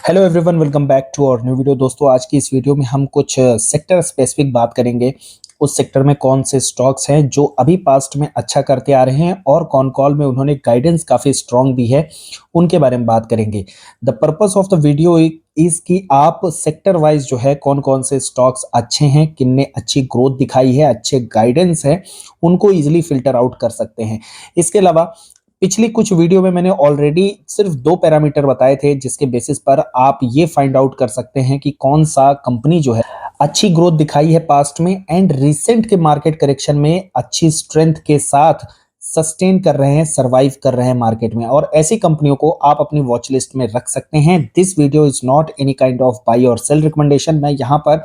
Hello everyone, welcome back to our new video. दोस्तों, आज की इस वीडियो में हम कुछ सेक्टर स्पेसिफिक बात करेंगे। उस सेक्टर में कौन से स्टॉक्स हैं जो अभी पास्ट में अच्छा करते आ रहे हैं और कौन कॉल में उन्होंने गाइडेंस काफ़ी स्ट्रांग दी है, उनके बारे में बात करेंगे। The purpose of the video is कि आप सेक्टर वाइज जो है कौन कौन से स्टॉक्स अच्छे हैं, किनने अच्छी ग्रोथ दिखाई है, अच्छे गाइडेंस है, उनको इजिली फिल्टर आउट कर सकते हैं। इसके अलावा पिछली कुछ वीडियो में मैंने ऑलरेडी सिर्फ 2 पैरामीटर बताए थे जिसके बेसिस पर आप ये फाइंड आउट कर सकते हैं कि कौन सा कंपनी जो है अच्छी ग्रोथ दिखाई है पास्ट में एंड रिसेंट के मार्केट करेक्शन में अच्छी स्ट्रेंथ के साथ सस्टेन कर रहे हैं, सरवाइव कर रहे हैं मार्केट में, और ऐसी कंपनियों को आप अपनी वॉच लिस्ट में रख सकते हैं। This video is not any kind of by और सेल रिकमेंडेशन। मैं यहाँ पर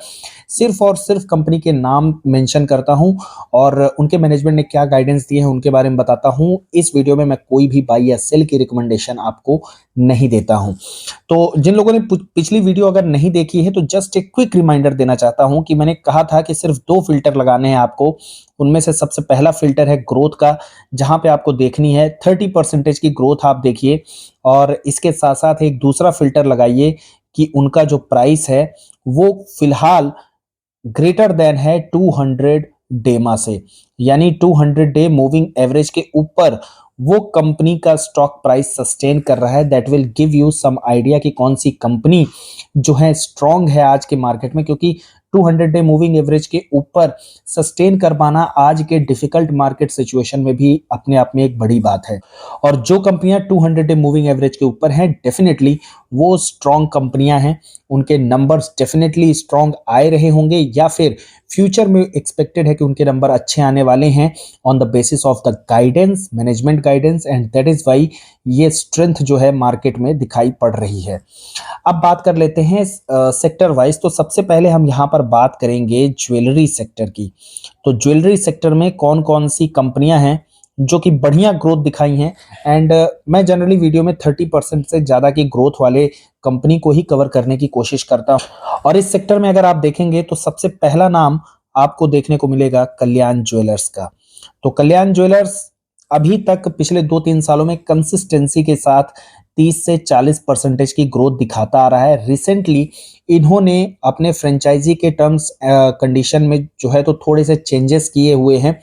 सिर्फ और सिर्फ कंपनी के नाम मेंशन करता हूं और उनके मैनेजमेंट ने क्या गाइडेंस दिए हैं उनके बारे में बताता हूं। इस वीडियो में मैं कोई भी बाई या सेल की रिकमेंडेशन आपको नहीं देता हूं। तो जिन लोगों ने पिछली वीडियो अगर नहीं देखी है तो जस्ट एक क्विक रिमाइंडर देना चाहता हूं कि मैंने कहा था कि सिर्फ 2 फिल्टर लगाने हैं आपको। उनमें से सबसे पहला फिल्टर है ग्रोथ का, जहां पे आपको देखनी है 30% की ग्रोथ आप देखिए, और इसके साथ साथ एक दूसरा फिल्टर लगाइए कि उनका जो प्राइस है वो फिलहाल ग्रेटर देन है 200 डेमा से, यानी 200 डे मूविंग एवरेज के ऊपर वो कंपनी का स्टॉक प्राइस सस्टेन कर रहा है। That will give you some idea कि कौन सी कंपनी जो है स्ट्रांग है आज के मार्केट में, क्योंकि 200 डे मूविंग एवरेज के ऊपर सस्टेन कर पाना आज के डिफिकल्ट मार्केट सिचुएशन में भी अपने आप में एक बड़ी बात है। और जो कंपनियां 200 डे मूविंग एवरेज के ऊपर हैं, डेफिनेटली वो स्ट्रांग कंपनियां हैं। उनके नंबर्स डेफिनेटली स्ट्रांग आए रहे होंगे या फिर फ्यूचर में एक्सपेक्टेड है कि उनके नंबर अच्छे आने वाले हैं on the basis of the guidance, management guidance, and that is why ये स्ट्रेंथ जो है मार्केट में दिखाई पड़ रही है। अब बात कर लेते हैं सेक्टर वाइज। तो सबसे पहले हम यहाँ पर बात करेंगे ज्वेलरी सेक्टर की। तो ज्वेलरी सेक्टर में कौन कौन सी कंपनियां हैं जो कि बढ़िया ग्रोथ दिखाई हैं, एंड मैं जनरली वीडियो में 30% से ज़्यादा की ग्रोथ वाले कंपनी को ही कवर करने की कोशिश करता हूं। और इस सेक्टर में अगर आप देखेंगे तो सबसे पहला नाम आपको देखने को मिलेगा कल्याण ज्वेलर्स का। तो कल्याण ज्वेलर्स अभी तक पिछले 2-3 सालों में कंसिस्टेंसी के साथ 30 से 40% की ग्रोथ दिखाता आ रहा है। रिसेंटली इन्होंने अपने फ्रेंचाइजी के टर्म्स कंडीशन में जो है तो थोड़े से चेंजेस किए हुए हैं,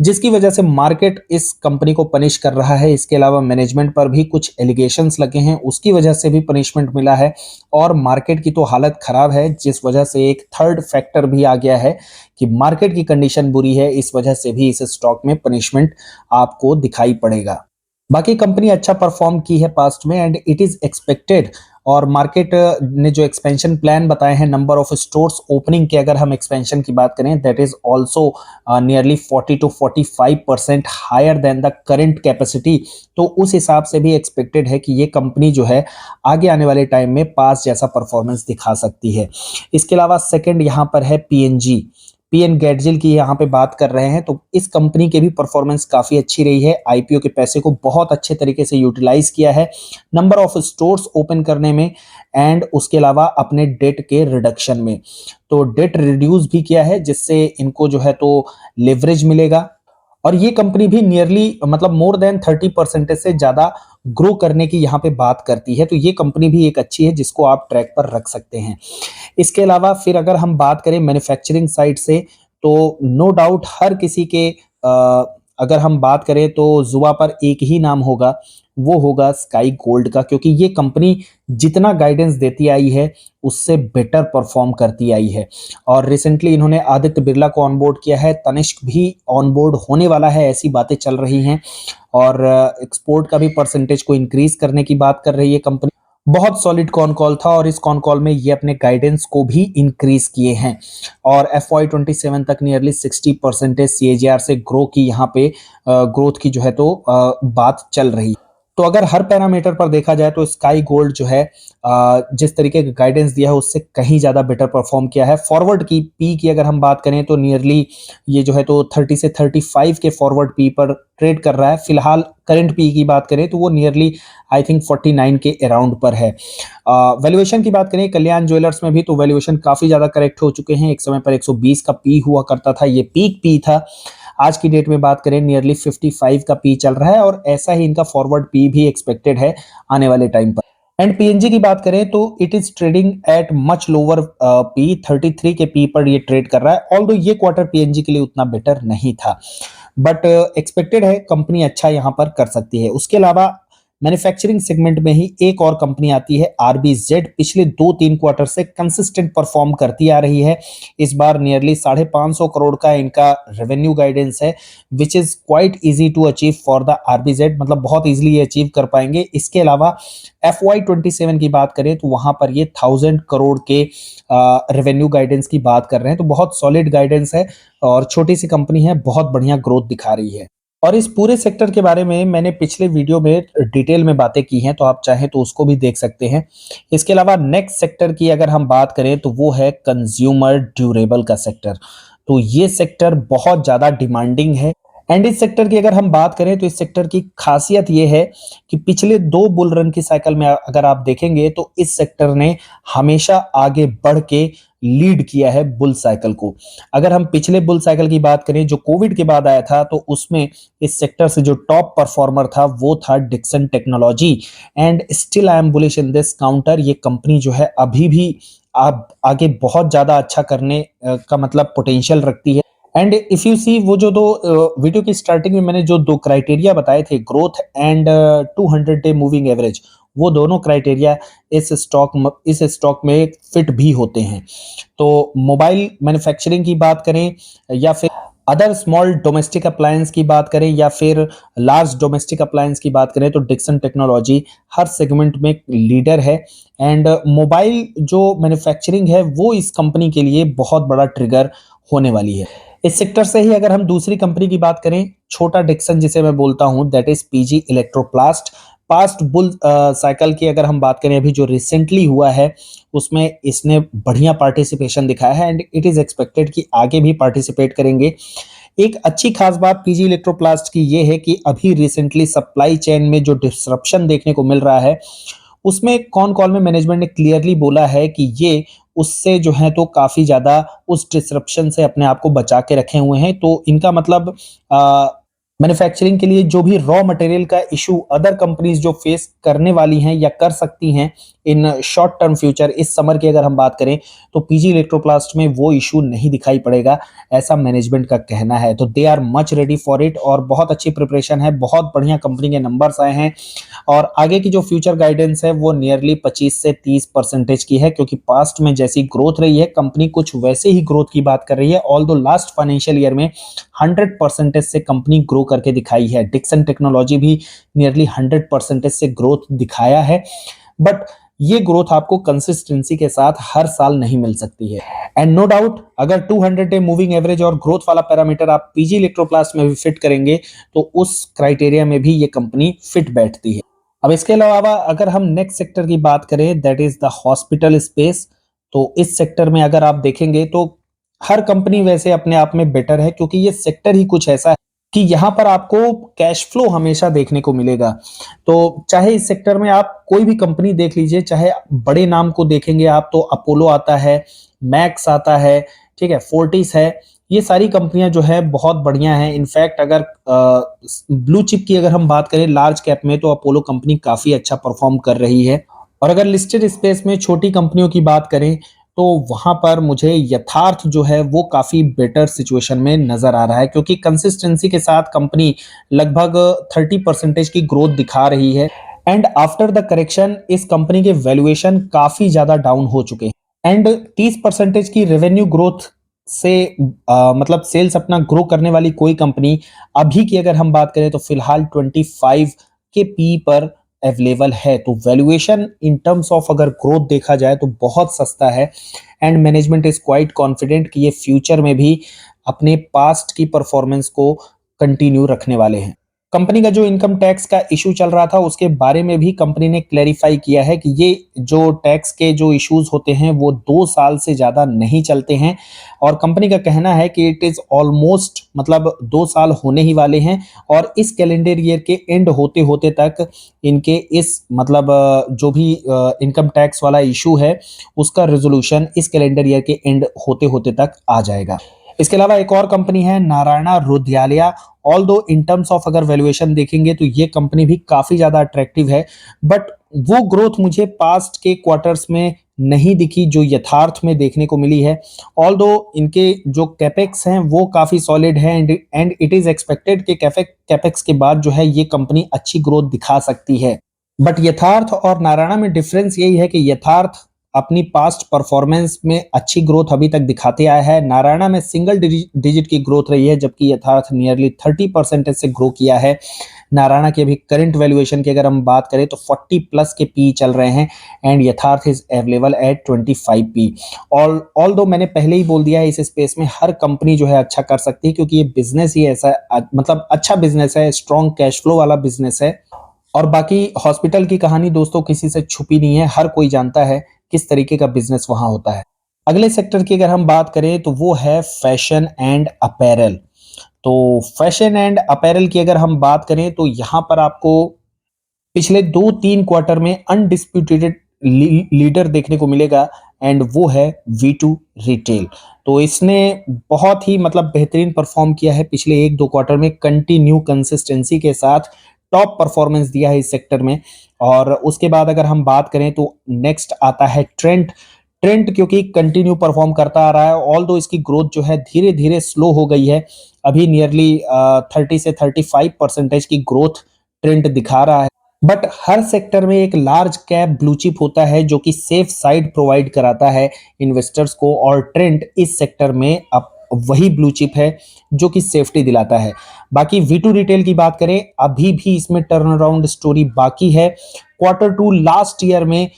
जिसकी वजह से मार्केट इस कंपनी को पनिश कर रहा है। इसके अलावा मैनेजमेंट पर भी कुछ एलिगेशंस लगे हैं, उसकी वजह से भी पनिशमेंट मिला है, और मार्केट की तो हालत खराब है, जिस वजह से एक थर्ड फैक्टर भी आ गया है कि मार्केट की कंडीशन बुरी है। इस वजह से भी इस स्टॉक में पनिशमेंट आपको दिखाई पड़ेगा। बाकी कंपनी अच्छा परफॉर्म की है पास्ट में एंड इट इज एक्सपेक्टेड, और मार्केट ने जो एक्सपेंशन प्लान बताए हैं नंबर ऑफ स्टोर्स ओपनिंग के, अगर हम एक्सपेंशन की बात करें, that is also nearly 40 to 45% higher than the current capacity. तो उस हिसाब से भी एक्सपेक्टेड है कि ये कंपनी जो है आगे आने वाले टाइम में पास जैसा परफॉर्मेंस दिखा सकती है। इसके अलावा सेकंड यहाँ पर है पीएनजी, पीएन गैडजिल की यहाँ पे बात कर रहे हैं। तो इस कंपनी के भी परफॉर्मेंस काफी अच्छी रही है, आईपीओ के पैसे को बहुत अच्छे तरीके से यूटिलाइज किया है नंबर ऑफ स्टोर्स ओपन करने में, एंड उसके अलावा अपने डेट के रिडक्शन में। तो डेट रिड्यूस भी किया है, जिससे इनको जो है तो लेवरेज मिलेगा, और ये कंपनी भी नियरली मतलब मोर देन 30% से ज्यादा ग्रो करने की यहाँ पे बात करती है। तो ये कंपनी भी एक अच्छी है जिसको आप ट्रैक पर रख सकते हैं। इसके अलावा फिर अगर हम बात करें मैन्युफैक्चरिंग साइड से, तो नो डाउट हर किसी के अगर हम बात करें तो जुआ पर एक ही नाम होगा, वो होगा स्काई गोल्ड का, क्योंकि ये कंपनी जितना गाइडेंस देती आई है उससे बेटर परफॉर्म करती आई है। और रिसेंटली इन्होंने आदित्य बिरला को ऑनबोर्ड किया है, तनिष्क भी ऑनबोर्ड होने वाला है, ऐसी बातें चल रही हैं, और एक्सपोर्ट का भी परसेंटेज को इंक्रीज करने की बात कर रही है कंपनी। बहुत सॉलिड कॉन कॉल था, और इस कॉन कॉल में ये अपने गाइडेंस को भी इंक्रीज किए हैं, और FY27 तक नियरली 60% CAGR से ग्रो की यहाँ पे ग्रोथ की जो है तो बात चल रही है। तो अगर हर पैरामीटर पर देखा जाए तो स्काई गोल्ड जो है जिस तरीके का गाइडेंस दिया है उससे कहीं ज्यादा बेटर परफॉर्म किया है। फॉरवर्ड की पी की अगर हम बात करें तो नियरली ये जो है तो 30 से 35 के फॉरवर्ड पी पर ट्रेड कर रहा है। फिलहाल करंट पी की बात करें तो वो नियरली आई थिंक 49 के अराउंड पर है। वैल्यूएशन की बात करें कल्याण ज्वेलर्स में भी, तो वैल्यूएशन काफी ज्यादा करेक्ट हो चुके हैं। एक समय पर 120 का पी हुआ करता था, ये पीक पी था। आज की डेट में बात करें नियरली 55 का पी चल रहा है, और ऐसा ही इनका फॉरवर्ड पी भी एक्सपेक्टेड है आने वाले टाइम पर। एंड पीएनजी की बात करें तो it is trading at much lower P, 33 के पी पर ये ट्रेड कर रहा है। ऑल्दो ये क्वार्टर पीएनजी के लिए उतना बेटर नहीं था, बट एक्सपेक्टेड है कंपनी अच्छा यहां पर कर सकती है। उसके अलावा मैन्युफैक्चरिंग सेगमेंट में ही एक और कंपनी आती है आरबीजेड। पिछले 2-3 क्वार्टर से कंसिस्टेंट परफॉर्म करती आ रही है। इस बार नियरली 550 करोड़ का इनका रेवेन्यू गाइडेंस है, which is quite easy to achieve for the RBZ, मतलब बहुत इजीली ये अचीव कर पाएंगे। इसके अलावा FY27 की बात करें तो वहां पर ये 1000 करोड़ के रेवेन्यू गाइडेंस की बात कर रहे हैं, तो बहुत सॉलिड गाइडेंस है और छोटी सी कंपनी है, बहुत बढ़िया ग्रोथ दिखा रही है। और इस पूरे सेक्टर के बारे में मैंने पिछले वीडियो में डिटेल में बातें की हैं, तो आप चाहें तो उसको भी देख सकते हैं। इसके अलावा नेक्स्ट सेक्टर की अगर हम बात करें तो वो है कंज्यूमर ड्यूरेबल का सेक्टर। तो ये सेक्टर बहुत ज्यादा डिमांडिंग है। एंड इस सेक्टर की अगर हम बात करें तो इस सेक्टर की खासियत ये है कि पिछले 2 बुल रन की साइकिल में अगर आप देखेंगे तो इस सेक्टर ने हमेशा आगे बढ़ के लीड किया है बुल साइकिल को। अगर हम पिछले बुल साइकिल की बात करें जो कोविड के बाद आया था, तो उसमें इस सेक्टर से जो टॉप परफॉर्मर था वो था Dixon technology. And still I am bullish in this counter. ये कंपनी जो है अभी भी आप आगे बहुत ज्यादा अच्छा करने का मतलब पोटेंशियल रखती है। एंड इफ यू सी, वो जो दो वीडियो की स्टार्टिंग में मैंने जो 2 क्राइटेरिया बताए थे, growth and 200 day moving average, वो दोनों क्राइटेरिया इस स्टॉक में फिट भी होते हैं। तो मोबाइल मैन्युफैक्चरिंग की बात करें या फिर अदर स्मॉल डोमेस्टिक अप्लायंस की बात करें या फिर लार्ज डोमेस्टिक अप्लायंस की बात करें, तो डिक्सन टेक्नोलॉजी हर सेगमेंट में लीडर है। एंड मोबाइल जो मैन्युफैक्चरिंग है वो इस कंपनी के लिए बहुत बड़ा ट्रिगर होने वाली है। इस सेक्टर से ही अगर हम दूसरी कंपनी की बात करें, छोटा डिक्सन जिसे मैं बोलता हूं, that is PG Electroplast. Past bull cycle की अगर हम बात करें अभी जो रिसेंटली हुआ है, उसमें इसने बढ़िया पार्टिसिपेशन दिखाया है एंड इट इज एक्सपेक्टेड कि आगे भी पार्टिसिपेट करेंगे। एक अच्छी खास बात पीजी इलेक्ट्रोप्लास्ट की ये है कि अभी रिसेंटली सप्लाई चेन में जो डिसरप्शन देखने को मिल रहा है, उसमें कॉन कॉल में मैनेजमेंट ने क्लियरली बोला है कि ये उससे जो है तो काफी ज्यादा उस डिसरप्शन से अपने आप को बचा के रखे हुए हैं। तो इनका मतलब मैन्युफैक्चरिंग के लिए जो भी रॉ मटेरियल का इशू अदर कंपनीज जो फेस करने वाली हैं या कर सकती हैं इन शॉर्ट टर्म फ्यूचर, इस समर की अगर हम बात करें, तो पीजी इलेक्ट्रोप्लास्ट में वो इशू नहीं दिखाई पड़ेगा, ऐसा मैनेजमेंट का कहना है। तो they are much ready for it और बहुत अच्छी प्रिपरेशन है, बहुत बढ़िया कंपनी के नंबर्स आए हैं। और आगे की जो फ्यूचर गाइडेंस है वो नियरली 25 से 30% की है, क्योंकि पास्ट में जैसी ग्रोथ रही है कंपनी कुछ वैसे ही ग्रोथ की बात कर रही है। ऑल्दो लास्ट फाइनेंशियल ईयर में 100% से कंपनी ग्रो करके दिखाई है। डिक्सन टेक्नोलॉजी भी नियरली 100% से ग्रोथ दिखाया है, बट ये ग्रोथ आपको कंसिस्टेंसी के साथ हर साल नहीं मिल सकती है। एंड नो डाउट अगर 200 डे मूविंग एवरेज और ग्रोथ वाला पैरामीटर आप पीजी इलेक्ट्रोप्लास्ट में भी फिट करेंगे तो उस क्राइटेरिया में भी ये कंपनी फिट बैठती है। अब इसके अलावा अगर हम नेक्स्ट सेक्टर की बात करें, that is the hospital space. तो इस सेक्टर में अगर आप देखेंगे तो हर कंपनी वैसे अपने आप में बेटर है, क्योंकि ये सेक्टर ही कुछ ऐसा है कि यहाँ पर आपको कैश फ्लो हमेशा देखने को मिलेगा। तो चाहे इस सेक्टर में आप कोई भी कंपनी देख लीजिए, चाहे बड़े नाम को देखेंगे आप तो अपोलो आता है, मैक्स आता है, ठीक है, फोर्टिस है, ये सारी कंपनियां जो है बहुत बढ़िया हैं। इनफैक्ट अगर ब्लू चिप की अगर हम बात करें लार्ज कैप में, तो अपोलो कंपनी काफी अच्छा परफॉर्म कर रही है। और अगर लिस्टेड स्पेस में छोटी कंपनियों की बात करें तो वहां पर मुझे यथार्थ जो है वो काफी बेटर सिचुएशन में नजर आ रहा है, क्योंकि कंसिस्टेंसी के साथ कंपनी लगभग 30% की ग्रोथ दिखा रही है। एंड आफ्टर द करेक्शन इस कंपनी के वैल्यूएशन काफी ज्यादा डाउन हो चुके हैं। एंड 30% की रेवेन्यू ग्रोथ से मतलब सेल्स अपना ग्रो करने वाली कोई कंपनी अभी की अगर हम बात करें तो फिलहाल 25 के पी पर अवेलेबल है। तो वैल्यूएशन इन टर्म्स ऑफ अगर ग्रोथ देखा जाए तो बहुत सस्ता है। And management is quite confident कि ये फ्यूचर में भी अपने पास्ट की परफॉर्मेंस को कंटिन्यू रखने वाले हैं। कंपनी का जो इनकम टैक्स का इशू चल रहा था उसके बारे में भी कंपनी ने क्लैरिफाई किया है कि ये जो टैक्स के जो इश्यूज होते हैं वो 2 साल से ज्यादा नहीं चलते हैं। और कंपनी का कहना है कि इट इज ऑलमोस्ट मतलब 2 साल होने ही वाले हैं और इस कैलेंडर ईयर के एंड होते होते तक इनके इस मतलब जो भी इनकम टैक्स वाला इशू है उसका रेजोल्यूशन इस कैलेंडर ईयर के एंड होते होते तक आ जाएगा। इसके अलावा एक और कंपनी है Narayana Hrudayalaya. Although in terms of अगर वैल्यूएशन देखेंगे तो ये कंपनी भी काफी ज्यादा अट्रैक्टिव है, बट वो ग्रोथ मुझे पास्ट के क्वार्टर्स में नहीं दिखी जो यथार्थ में देखने को मिली है। ऑल्दो इनके जो कैपेक्स हैं वो काफ़ी सॉलिड है एंड इट इज़ एक्सपेक्टेड कि कैपेक्स के बाद जो है ये कंपनी अच्छी ग्रोथ दिखा सकती है। बट यथार्थ और नारायणा में डिफरेंस यही है कि यथार्थ अपनी पास्ट परफॉर्मेंस में अच्छी ग्रोथ अभी तक दिखाते आया है। नारायणा में सिंगल डिजिट की ग्रोथ रही है, जबकि यथार्थ नियरली 30% से ग्रो किया है। नारायणा के अभी करंट वैल्यूएशन की अगर हम बात करें तो 40 प्लस के पी चल रहे हैं एंड यथार्थ is available at 25 P. All दो मैंने पहले ही बोल दिया है, इस स्पेस में हर कंपनी जो है अच्छा कर सकती है, क्योंकि ये बिजनेस ही ऐसा मतलब अच्छा बिजनेस है, स्ट्रॉन्ग कैश फ्लो वाला बिजनेस है। और बाकी हॉस्पिटल की कहानी दोस्तों किसी से छुपी नहीं है, हर कोई जानता है किस तरीके का बिजनेस वहां होता है। अगले सेक्टर की अगर हम बात करें तो वो है फैशन एंड अपैरल। तो फैशन एंड अपैरल की अगर हम बात करें तो यहां पर आपको पिछले 2-3 क्वार्टर में अनडिस्प्यूटेड लीडर देखने को मिलेगा एंड वो है V2 रिटेल। तो इसने बहुत ही मतलब बेहतरीन परफॉर्म किया है पिछले 1-2 क्वार्टर में, कंटिन्यू कंसिस्टेंसी के साथ टॉप परफॉर्मेंस दिया है इस सेक्टर में। और उसके बाद अगर हम बात करें तो नेक्स्ट आता है ट्रेंट। ट्रेंट क्योंकि कंटिन्यू परफॉर्म करता आ रहा है, ऑल दो इसकी ग्रोथ जो है धीरे धीरे स्लो हो गई है, अभी नियरली 30 से 35% की ग्रोथ ट्रेंट दिखा रहा है। बट हर सेक्टर में एक लार्ज कैप ब्लू चिप होता है जो कि सेफ साइड प्रोवाइड कराता है इन्वेस्टर्स को, और ट्रेंट इस सेक्टर में अब वही ब्लू चिप है जो कि सेफ्टी दिलाता है। बाकी V2 रिटेल की बात करें, अभी भी इसमें टर्न अराउंड स्टोरी बाकी है। Q2 लास्ट ईयर में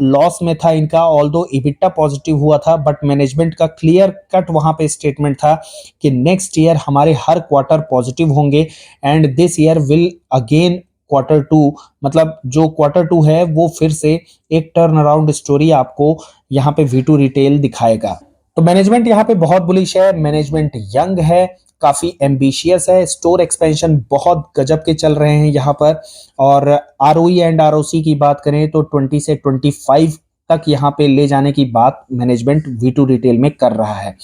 लॉस में था इनका, ऑल्दो इबिटा पॉजिटिव हुआ था, बट मैनेजमेंट का क्लियर कट वहां पे स्टेटमेंट था कि नेक्स्ट ईयर हमारे हर क्वार्टर पॉजिटिव होंगे and this year will again Q2, मतलब जो Q2 है वो फिर से एक टर्न अराउंड स्टोरी आपको यहाँ पे V2 रिटेल दिखाएगा। तो मैनेजमेंट यहाँ पे बहुत बुलिश है, मैनेजमेंट यंग है, काफी एम्बिशियस है, स्टोर एक्सपेंशन बहुत गजब के चल रहे हैं यहाँ पर। और ROE एंड ROC की बात करें तो 20 से 25 तक यहाँ पे ले जाने की बात मैनेजमेंट V2 रिटेल में कर रहा है।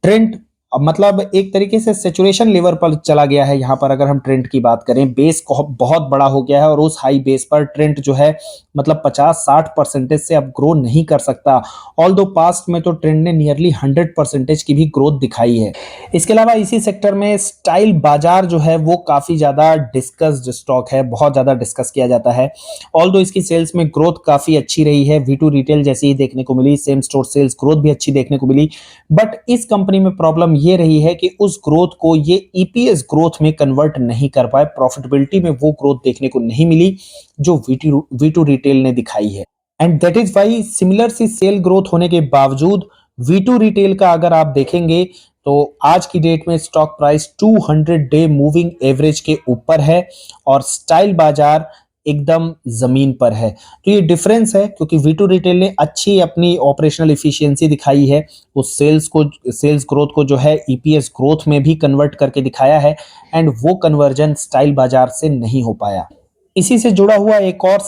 ट्रेंड मतलब एक तरीके से सेचुरेशन लेवल पर चला गया है यहाँ पर। अगर हम ट्रेंड की बात करें, बेस बहुत बड़ा हो गया है और उस हाई बेस पर ट्रेंड जो है मतलब 50-60% से अब ग्रो नहीं कर सकता। ऑल्दो पास्ट में तो ट्रेंड ने नियरली 100% की भी ग्रोथ दिखाई है। इसके अलावा इसी सेक्टर में स्टाइल बाजार जो है वो काफी ज्यादा डिस्कस्ड स्टॉक है, बहुत ज्यादा डिस्कस किया जाता है। ऑल्दो इसकी सेल्स में ग्रोथ काफी अच्छी रही है, V2 रिटेल जैसी ही देखने को मिली, सेम स्टोर सेल्स ग्रोथ भी अच्छी देखने को मिली। बट इस कंपनी में प्रॉब्लम ये रही है कि उस ग्रोथ को ये EPS ग्रोथ में कन्वर्ट नहीं कर पाए, प्रॉफिटेबिलिटी में वो ग्रोथ देखने को नहीं मिली जो V2 रिटेल ने दिखाई है। And that is why similar C sale growth होने के बावजूद V2 रिटेल का अगर आप देखेंगे तो आज की डेट में stock price 200 day moving average के ऊपर है और स्टाइल बाजार एकदम जमीन पर है। तो ये डिफरेंस है क्योंकि V2 रिटेल ने अच्छी अपनी ऑपरेशनल इफिशियंसी दिखाई है, उस सेल्स ग्रोथ को जो है EPS ग्रोथ में भी कन्वर्ट करके दिखाया है एंड वो कन्वर्जन स्टाइल बाजार से नहीं हो पाया। इसी से जुड़ा हुआ एक और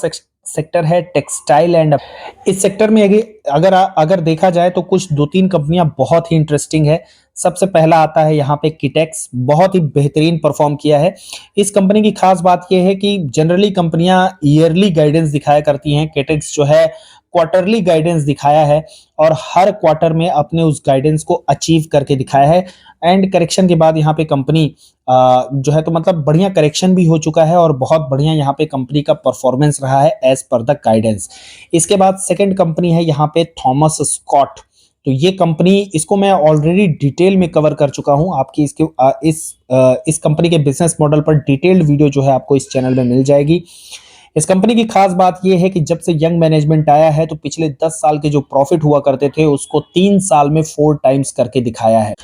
सेक्टर है टेक्सटाइल एंड। इस सेक्टर में अगर देखा जाए तो कुछ 2-3 कंपनियां बहुत ही इंटरेस्टिंग है। सबसे पहला आता है यहाँ पे किटेक्स, बहुत ही बेहतरीन परफॉर्म किया है। इस कंपनी की खास बात यह है कि जनरली कंपनियां ईयरली गाइडेंस दिखाया करती हैं, किटेक्स जो है क्वार्टरली गाइडेंस दिखाया है और हर क्वार्टर में अपने उस गाइडेंस को अचीव करके दिखाया है। एंड करेक्शन के बाद यहाँ पे कंपनी जो है तो मतलब बढ़िया करेक्शन भी हो चुका है और बहुत बढ़िया यहाँ पे कंपनी का परफॉर्मेंस रहा है एज पर द गाइडेंस। इसके बाद सेकंड कंपनी है यहाँ पे थॉमस स्कॉट। तो ये कंपनी, इसको मैं ऑलरेडी डिटेल में कवर कर चुका हूं, आपकी इस कंपनी के बिजनेस मॉडल पर डिटेल्ड वीडियो जो है आपको इस चैनल में मिल जाएगी। इस कंपनी की खास बात यह है कि जब से यंग मैनेजमेंट आया है तो पिछले 10 साल के जो प्रॉफिट हुआ करते थे उसको 3 साल में 4 टाइम्स करके दिखाया है।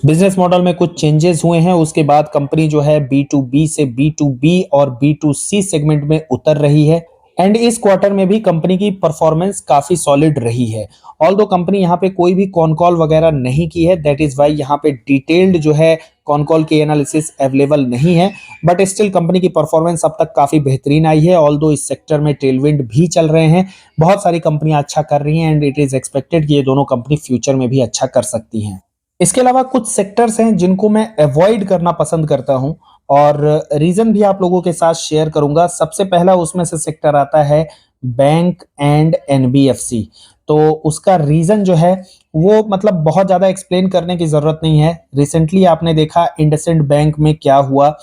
बिजनेस मॉडल में कुछ चेंजेस हुए हैं, उसके बाद कंपनी जो है B2B से B2B और B2C सेगमेंट में उतर रही है एंड इस क्वार्टर में भी कंपनी की परफॉर्मेंस काफी सॉलिड रही है। ऑल्दो कंपनी यहाँ पे कोई भी कॉन कॉल वगैरह नहीं की है, दैट इज वाई यहाँ पे डिटेल्ड जो है कॉन कॉल की एनालिसिस अवेलेबल नहीं है, बट स्टिल कंपनी की परफॉर्मेंस अब तक काफी बेहतरीन आई है। ऑल्दो इस सेक्टर में टेलविंड भी चल रहे हैं, बहुत सारी कंपनियां अच्छा कर रही हैं एंड इट इज एक्सपेक्टेड कि ये दोनों कंपनी फ्यूचर में भी अच्छा कर सकती हैं। इसके अलावा कुछ सेक्टर्स हैं जिनको मैं अवॉइड करना पसंद करता हूं और रीजन भी आप लोगों के साथ शेयर करूंगा। सबसे पहला उसमें से सेक्टर आता है बैंक एंड एनबीएफसी। तो उसका रीजन जो है वो मतलब बहुत ज्यादा एक्सप्लेन करने की जरूरत नहीं है। रिसेंटली आपने देखा इंडसइंड बैंक में क्या हुआ।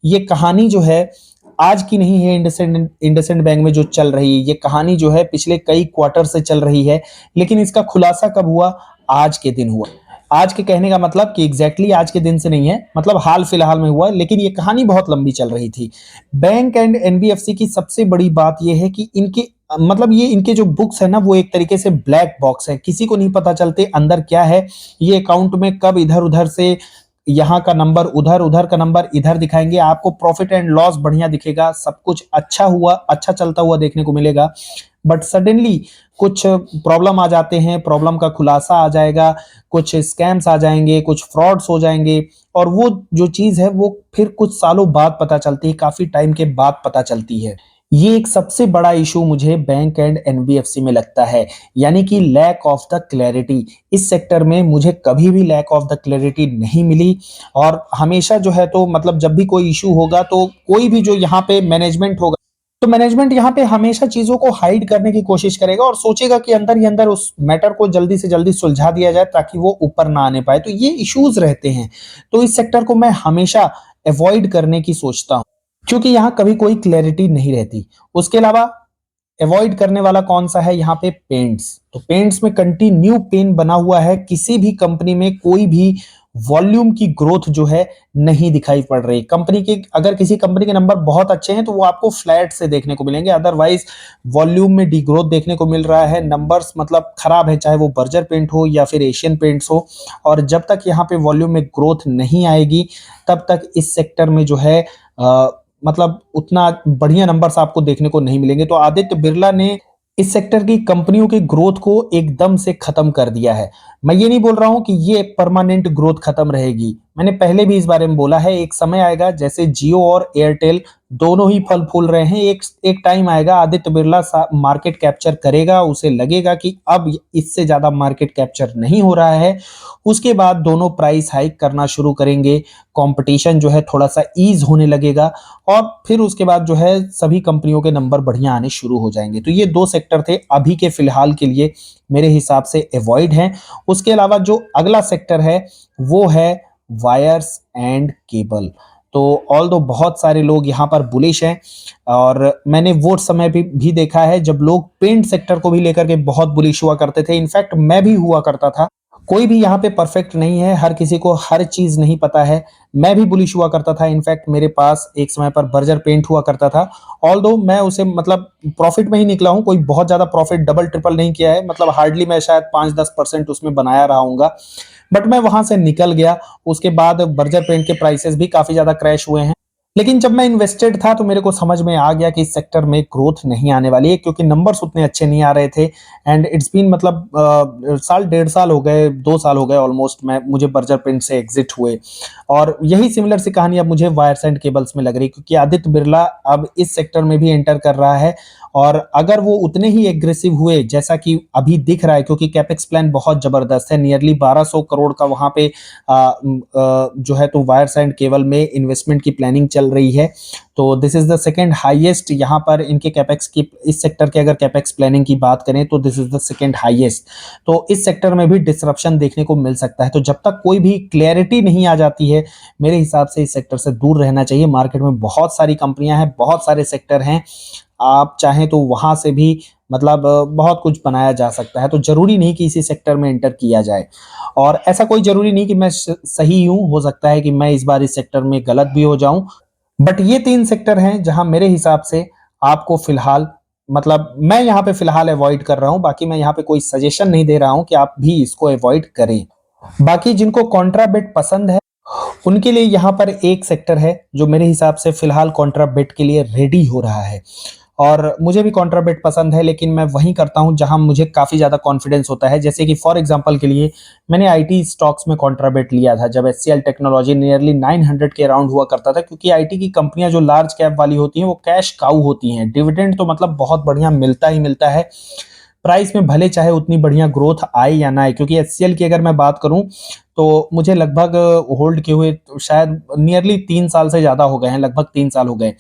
ये कहानी जो है आज की नहीं है। इंडसइंड बैंक में जो चल रही है ये कहानी जो है पिछले कई क्वार्टर से चल रही है, लेकिन इसका खुलासा कब हुआ? आज के दिन हुआ। आज के कहने का मतलब कि एग्जैक्टली आज के दिन से नहीं है, मतलब हाल फिलहाल में हुआ, लेकिन ये कहानी बहुत लंबी चल रही थी। बैंक एंड एनबीएफसी की सबसे बड़ी बात ये है कि इनके मतलब ये इनके जो बुक्स है ना वो एक तरीके से ब्लैक बॉक्स है, किसी को नहीं पता चलते अंदर क्या है। ये अकाउंट में कब इधर उधर से यहाँ का नंबर उधर, उधर का नंबर इधर दिखाएंगे, आपको प्रॉफिट एंड लॉस बढ़िया दिखेगा, सब कुछ अच्छा हुआ, अच्छा चलता हुआ देखने को मिलेगा। बट सडनली कुछ प्रॉब्लम आ जाते हैं, प्रॉब्लम का खुलासा आ जाएगा, कुछ स्कैम्स आ जाएंगे, कुछ फ्रॉड्स हो जाएंगे, और वो जो चीज है वो फिर कुछ सालों बाद पता चलती है, काफी टाइम के बाद पता चलती है। ये एक सबसे बड़ा इशू मुझे बैंक एंड एनबीएफसी में लगता है, यानी कि लैक ऑफ द क्लैरिटी। इस सेक्टर में मुझे कभी भी लैक ऑफ द क्लैरिटी नहीं मिली, और हमेशा जो है तो मतलब जब भी कोई इशू होगा तो कोई भी जो यहाँ पे मैनेजमेंट होगा तो मैनेजमेंट यहाँ पे हमेशा चीजों को हाइड करने की कोशिश करेगा और सोचेगा कि अंदर ही अंदर उस मैटर को जल्दी से जल्दी सुलझा दिया जाए ताकि वो ऊपर ना आने पाए। तो ये इश्यूज रहते हैं, तो इस सेक्टर को मैं हमेशा अवॉइड करने की सोचता हूँ, क्योंकि यहाँ कभी कोई क्लैरिटी नहीं रहती। उसके अलावा अवॉइड करने वाला कौन सा है यहाँ पे? पेंट्स। तो पेंट्स में कंटिन्यू पेन बना हुआ है, किसी भी कंपनी में कोई भी वॉल्यूम की ग्रोथ जो है नहीं दिखाई पड़ रही। कंपनी के अगर किसी कंपनी के नंबर बहुत अच्छे हैं तो वो आपको फ्लैट से देखने को मिलेंगे, अदरवाइज वॉल्यूम में डिग्रोथ देखने को मिल रहा है। नंबर्स मतलब खराब है, चाहे वो बर्जर पेंट हो या फिर एशियन पेंट्स हो। और जब तक यहाँ पे वॉल्यूम में ग्रोथ नहीं आएगी तब तक इस सेक्टर में जो है मतलब उतना बढ़िया नंबर्स आपको देखने को नहीं मिलेंगे। तो आदित्य बिरला ने इस सेक्टर की कंपनियों के ग्रोथ को एकदम से खत्म कर दिया है। मैं ये नहीं बोल रहा हूं कि ये परमानेंट ग्रोथ खत्म रहेगी, मैंने पहले भी इस बारे में बोला है। एक समय आएगा जैसे जियो और एयरटेल दोनों ही फल फूल रहे हैं, एक टाइम आएगा आदित्य बिरला मार्केट कैप्चर करेगा, उसे लगेगा कि अब इससे ज्यादा मार्केट कैप्चर नहीं हो रहा है। उसके बाद दोनों प्राइस हाइक करना शुरू करेंगे, कंपटीशन जो है थोड़ा सा ईज होने लगेगा, और फिर उसके बाद जो है सभी कंपनियों के नंबर बढ़िया आने शुरू हो जाएंगे। तो ये दो सेक्टर थे अभी के फिलहाल के लिए मेरे हिसाब से अवॉइड हैं। उसके अलावा जो अगला सेक्टर है वो है वायर्स एंड केबल। तो ऑल दो बहुत सारे लोग यहाँ पर बुलिश हैं, और मैंने वो समय भी देखा है जब लोग पेंट सेक्टर को भी लेकर के बहुत बुलिश हुआ करते थे। इनफैक्ट मैं भी हुआ करता था। कोई भी यहाँ पे परफेक्ट नहीं है, हर किसी को हर चीज नहीं पता है। मैं भी बुलिश हुआ करता था, इनफैक्ट मेरे पास एक समय पर बर्जर पेंट हुआ करता था। ऑल दो मैं उसे मतलब प्रॉफिट में ही निकला हूँ, कोई बहुत ज्यादा प्रॉफिट डबल ट्रिपल नहीं किया है, मतलब हार्डली मैं शायद 5-10% उसमें बनाया रहा हूँगा, बट मैं वहां से निकल गया। उसके बाद बर्जर पेंट के प्राइसेस भी काफी ज्यादा क्रैश हुए हैं। लेकिन जब मैं इन्वेस्टेड था तो मेरे को समझ में आ गया कि इस सेक्टर में ग्रोथ नहीं आने वाली है, क्योंकि नंबर्स उतने अच्छे नहीं आ रहे थे। एंड इट्स बीन मतलब साल 1.5 साल हो गए, 2 साल हो गए ऑलमोस्ट मैं मुझे बर्जर पेंट से एग्जिट हुए। और यही सिमिलर सी कहानी अब मुझे वायर्स एंड केबल्स में लग रही है, क्योंकि आदित्य बिरला अब इस सेक्टर में भी एंटर कर रहा है। और अगर वो उतने ही एग्रेसिव हुए जैसा कि अभी दिख रहा है, क्योंकि कैपेक्स प्लान बहुत जबरदस्त है, नियरली 1200 करोड़ का वहां पे जो है तो वायर्स एंड केबल में इन्वेस्टमेंट की प्लानिंग चल रही है। तो this is the second highest यहाँ पर इनके कैपेक्स की, इस सेक्टर के अगर कैपेक्स प्लानिंग की बात करें तो this is the second highest. तो इस सेक्टर में भी डिसरप्शन देखने को मिल सकता है। तो जब तक कोई भी क्लैरिटी नहीं आ जाती है मेरे हिसाब से इस सेक्टर से दूर रहना चाहिए। मार्केट में बहुत सारी कंपनियां हैं, बहुत सारे सेक्टर हैं, आप चाहें तो वहां से भी मतलब बहुत कुछ बनाया जा सकता है। तो जरूरी नहीं कि इसी सेक्टर में एंटर किया जाए, और ऐसा कोई जरूरी नहीं कि मैं सही हूं, हो सकता है कि मैं इस बार इस सेक्टर में गलत भी हो जाऊं। बट ये 3 सेक्टर हैं जहां मेरे हिसाब से आपको फिलहाल मतलब मैं यहाँ पे फिलहाल अवॉइड कर रहा हूं। बाकी मैं यहाँ पे कोई सजेशन नहीं दे रहा हूं कि आप भी इसको अवॉइड करें। बाकी जिनको कॉन्ट्राबेट पसंद है उनके लिए यहाँ पर एक सेक्टर है जो मेरे हिसाब से फिलहाल कॉन्ट्राबेट के लिए रेडी हो रहा है। और मुझे भी कॉन्ट्राबेट पसंद है, लेकिन मैं वहीं करता हूं जहां मुझे काफी ज्यादा कॉन्फिडेंस होता है। जैसे कि फॉर एग्जांपल के लिए मैंने आईटी स्टॉक्स में कॉन्ट्राबेट लिया था जब एचसीएल टेक्नोलॉजी नियरली 900 के अराउंड हुआ करता था, क्योंकि आईटी की कंपनियां जो लार्ज कैप वाली होती हैं वो कैश काऊ होती हैं, डिविडेंड तो मतलब बहुत बढ़िया मिलता ही मिलता है। प्राइस में भले चाहे उतनी बढ़िया ग्रोथ आए या ना आए, क्योंकि एचसीएल की अगर मैं बात करूं तो मुझे लगभग होल्ड किए हुए तो शायद नियरली 3 साल से ज्यादा हो गए हैं, लगभग 3 साल हो गए।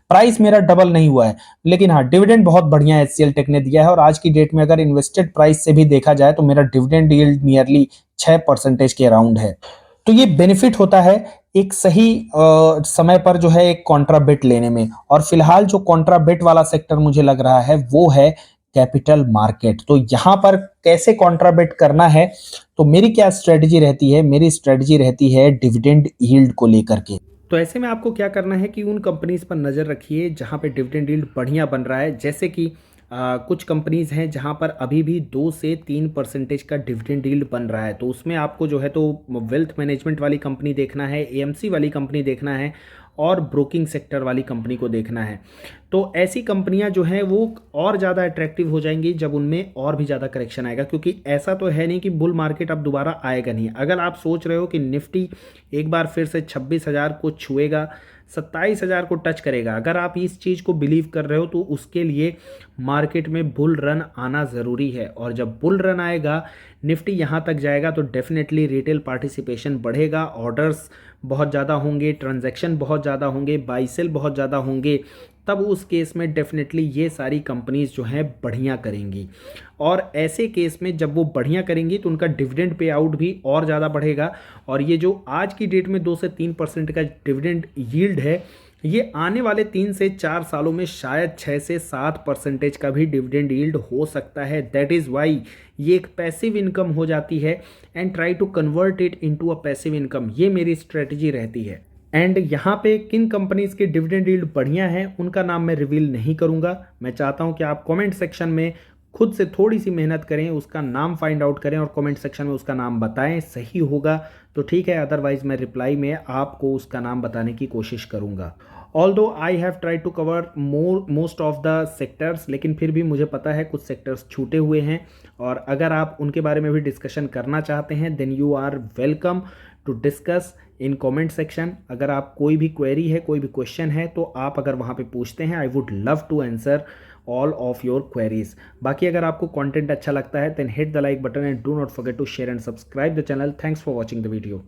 प्राइस मेरा डबल नहीं हुआ है, लेकिन हाँ डिविडेंड बहुत बढ़िया एचसीएल टेक ने दिया है, और आज की डेट में अगर इन्वेस्टेड प्राइस से भी देखा जाए तो मेरा डिविडेंड यील्ड नियरली 6% के अराउंड है। तो ये बेनिफिट होता है एक सही समय पर जो है एक कॉन्ट्रा बेट लेने में। और फिलहाल जो कॉन्ट्रा बेट वाला सेक्टर मुझे लग रहा है वो है कैपिटल मार्केट। तो यहां पर कैसे कॉन्ट्रा बेट करना है, तो मेरी क्या स्ट्रेटजी रहती है, मेरी स्ट्रेटजी रहती है डिविडेंड यील्ड को लेकर के। तो ऐसे में आपको क्या करना है कि उन कंपनीज पर नज़र रखिए जहां पे डिविडेंड यील्ड बढ़िया बन रहा है। जैसे कि कुछ कंपनीज हैं जहां पर अभी भी 2 से 3% का डिविडेंड यील्ड बन रहा है, तो उसमें आपको जो है तो वेल्थ मैनेजमेंट वाली कंपनी देखना है, एएमसी वाली कंपनी देखना है, और ब्रोकिंग सेक्टर वाली कंपनी को देखना है। तो ऐसी कंपनियां जो हैं वो और ज़्यादा अट्रैक्टिव हो जाएंगी जब उनमें और भी ज़्यादा करेक्शन आएगा, क्योंकि ऐसा तो है नहीं कि बुल मार्केट अब दोबारा आएगा नहीं। अगर आप सोच रहे हो कि निफ्टी एक बार फिर से 26,000 को छुएगा, 27,000 को टच करेगा, अगर आप इस चीज़ को बिलीव कर रहे हो तो उसके लिए मार्केट में बुल रन आना ज़रूरी है। और जब बुल रन आएगा, निफ्टी यहाँ तक जाएगा, तो डेफिनेटली रिटेल पार्टिसिपेशन बढ़ेगा, ऑर्डर्स बहुत ज़्यादा होंगे, ट्रांजैक्शन बहुत ज़्यादा होंगे, बाई सेल बहुत ज़्यादा होंगे। तब उस केस में डेफिनेटली ये सारी कंपनीज जो हैं बढ़िया करेंगी। और ऐसे केस में जब वो बढ़िया करेंगी तो उनका डिविडेंड पे आउट भी और ज़्यादा बढ़ेगा। और ये जो आज की डेट में 2 से 3% का डिविडेंड यील्ड है, ये आने वाले 3 से 4 सालों में शायद 6 से 7% का भी डिविडेंड यील्ड हो सकता है। दैट इज़ वाई ये एक पैसिव इनकम हो जाती है, and try to convert it into a passive income. ये मेरी स्ट्रेटजी रहती है। एंड यहाँ पे किन कंपनीज के डिविडेंड यील्ड बढ़िया है उनका नाम मैं रिवील नहीं करूँगा। मैं चाहता हूँ कि आप कमेंट सेक्शन में खुद से थोड़ी सी मेहनत करें, उसका नाम फाइंड आउट करें और कमेंट सेक्शन में उसका नाम बताएं। सही होगा तो ठीक है, अदरवाइज मैं रिप्लाई में आपको उसका नाम बताने की कोशिश करूँगा। Although I have try to cover most of the sectors, लेकिन फिर भी मुझे पता है कुछ सेक्टर्स छूटे हुए हैं, और अगर आप उनके बारे में भी डिस्कशन करना चाहते हैं then you are welcome to discuss in comment section. अगर आप कोई भी क्वेरी है, कोई भी क्वेश्चन है, तो आप अगर वहाँ पे पूछते हैं, I would love to answer all of your queries. बाकी अगर आपको कंटेंट अच्छा लगता है then hit the like button and do not forget to share and subscribe the channel. Thanks for watching the video.